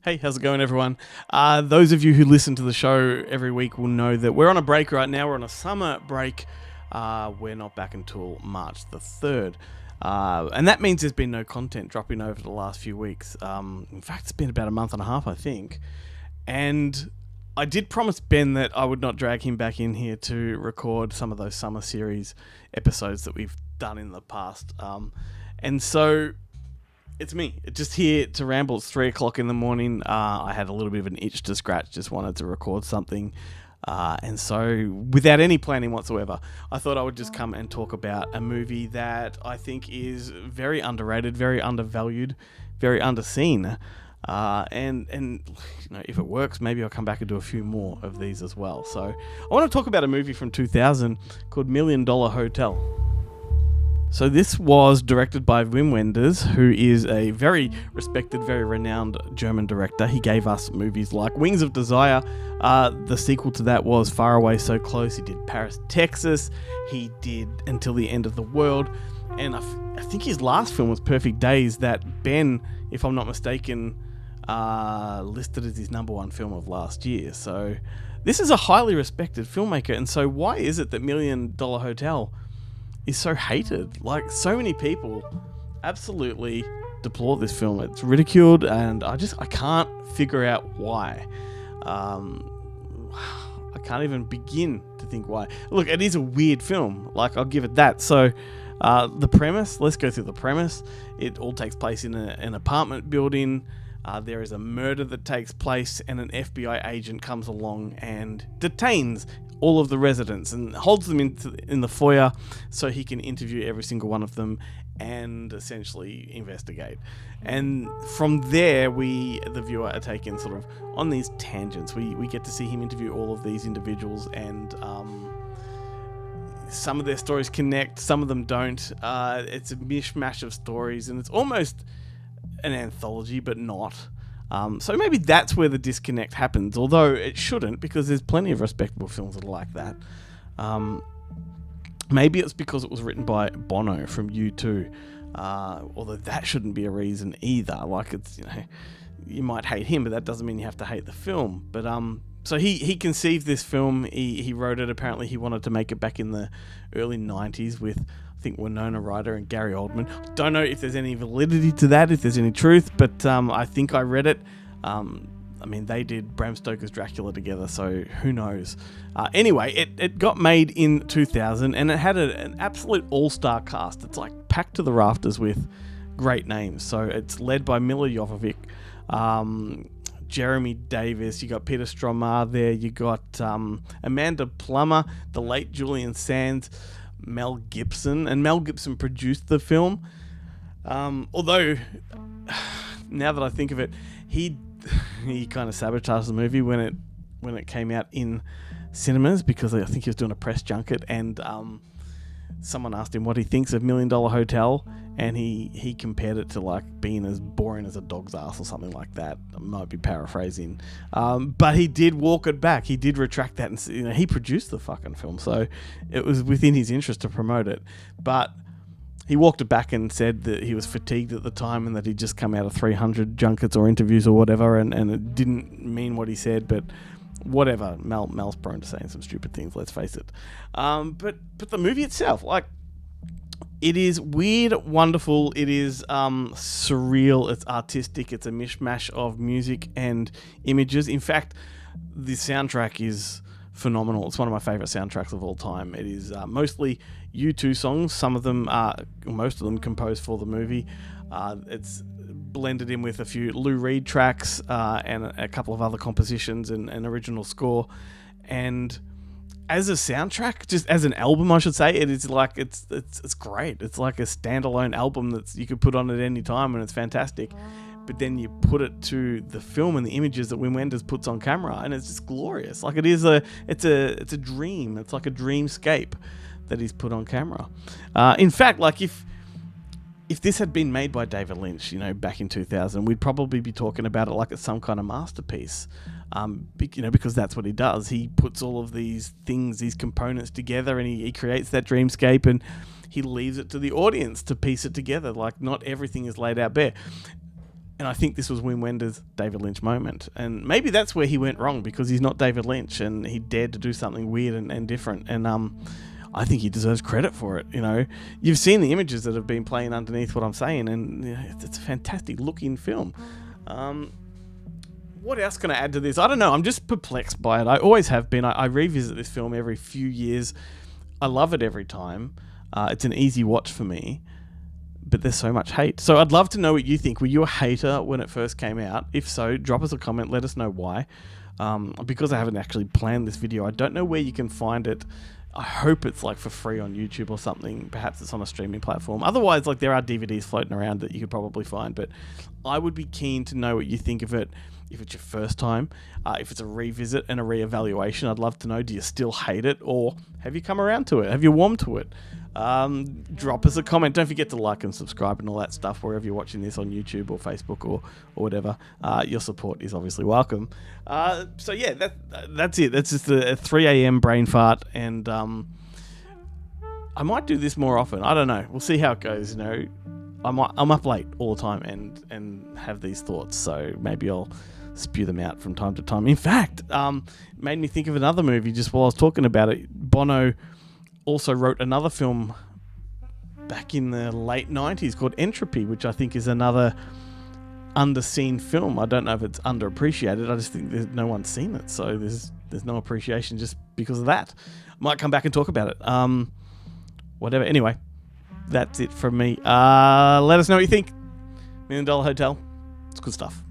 Hey, how's it going, everyone? Those of you who listen to the show every week will know that we're on a break right now. We're on a summer break. We're not back until March the 3rd. And that means there's been no content dropping over the last few weeks. In fact, it's been about a month and a half, I think. And I did promise Ben that I would not drag him back in here to record some of those summer series episodes that we've done in the past. And so it's me, just here to ramble. It's 3 o'clock in the morning. I had a little bit of an itch to scratch, just wanted to record something. And so, without any planning whatsoever, I thought I would just come and talk about a movie that I think is very underrated, very undervalued, very underseen. And you know, if it works, maybe I'll come back and do a few more of these as well. So, I want to talk about a movie from 2000 called $1 Million Hotel. So this was directed by Wim Wenders, who is a very respected, very renowned German director. He gave us movies like Wings of Desire. The sequel to that was Far Away So Close. He did Paris, Texas. He did Until the End of the World. And I think his last film was Perfect Days, that Ben, if I'm not mistaken, listed as his number one film of last year. So this is a highly respected filmmaker. And so why is it that $1 Million Hotel is so hated? Like, so many people absolutely deplore this film. It's ridiculed, and I can't figure out why. I can't even begin to think why. Look, it is a weird film. Like, I'll give it that. So, the premise, let's go through the premise. It all takes place in an apartment building. There is a murder that takes place, and an FBI agent comes along and detains all of the residents and holds them in the foyer so he can interview every single one of them and essentially investigate. And from there, the viewer, are taken sort of on these tangents. We get to see him interview all of these individuals, and some of their stories connect, some of them don't. It's a mishmash of stories, and it's almost an anthology, but not. So maybe that's where the disconnect happens, although it shouldn't, because there's plenty of respectable films that are like that. Maybe it's because it was written by Bono from U2, although that shouldn't be a reason either. Like, it's, you know, you might hate him, but that doesn't mean you have to hate the film. But so he conceived this film. He wrote it. Apparently, he wanted to make it back in the early 90s with, I think, Winona Ryder and Gary Oldman. Don't know if there's any validity to that, if there's any truth, but I think I read it. I mean, they did Bram Stoker's Dracula together, so who knows. Anyway, it got made in 2000, and it had an absolute all-star cast. It's like packed to the rafters with great names. So it's led by Milla Jovovich, Jeremy Davis, you got Peter Stormare there, you got Amanda Plummer, the late Julian Sands, Mel Gibson, and Mel Gibson produced the film. Although, now that I think of it, he kind of sabotaged the movie when it came out in cinemas, because I think he was doing a press junket, and someone asked him what he thinks of $1 Million Hotel, and he compared it to like being as boring as a dog's ass or something like that. I might be paraphrasing, but he did walk it back. He did retract that, and, you know, he produced the fucking film, so it was within his interest to promote it. But he walked it back and said that he was fatigued at the time and that he'd just come out of 300 junkets or interviews or whatever, and it didn't mean what he said, but whatever. Mel's prone to saying some stupid things, let's face it. But the movie itself, like, it is weird, wonderful, it is surreal, it's artistic, it's a mishmash of music and images. In fact, the soundtrack is phenomenal. It's one of my favourite soundtracks of all time. It is mostly U2 songs, most of them composed for the movie. It's blended in with a few Lou Reed tracks and a couple of other compositions and an original score. And as a soundtrack, just as an album, I should say, it is like it's great. It's like a standalone album that you could put on at any time, and it's fantastic. But then you put it to the film and the images that Wim Wenders puts on camera, and it's just glorious. Like, it's a dream. It's like a dreamscape that he's put on camera. In fact, like, if this had been made by David Lynch, you know, back in 2000, we'd probably be talking about it like it's some kind of masterpiece. You know, because that's what he does. He puts all of these things, these components together, and he creates that dreamscape, and he leaves it to the audience to piece it together. Like, not everything is laid out bare. And I think this was Wim Wenders' David Lynch moment. And maybe that's where he went wrong, because he's not David Lynch and he dared to do something weird and different. And I think he deserves credit for it. You know, you've seen the images that have been playing underneath what I'm saying, and it's a fantastic looking film. What else can I add to this? I don't know. I'm just perplexed by it. I always have been. I revisit this film every few years. I love it every time. It's an easy watch for me. But there's so much hate. So I'd love to know what you think. Were you a hater when it first came out? If so, drop us a comment. Let us know why. Because I haven't actually planned this video, I don't know where you can find it. I hope it's like for free on YouTube or something. Perhaps it's on a streaming platform. Otherwise, like, there are DVDs floating around that you could probably find. But I would be keen to know what you think of it. If it's your first time, if it's a revisit and a reevaluation, I'd love to know, do you still hate it, or have you come around to it? Have you warmed to it? Drop us a comment. Don't forget to like and subscribe and all that stuff wherever you're watching this, on YouTube or Facebook or whatever. Your support is obviously welcome. So yeah, that's it. That's just a 3 a.m. brain fart, and I might do this more often. I don't know. We'll see how it goes. You know, I'm up late all the time and have these thoughts, so maybe I'll spew them out from time to time. In fact, made me think of another movie just while I was talking about it. Bono also wrote another film back in the late 90s called Entropy, which I think is another underseen film. I don't know if it's underappreciated. I just think no one's seen it, so there's no appreciation just because of that. Might come back and talk about it. Whatever. Anyway, that's it from me. Let us know what you think. $1 Million Hotel. It's good stuff.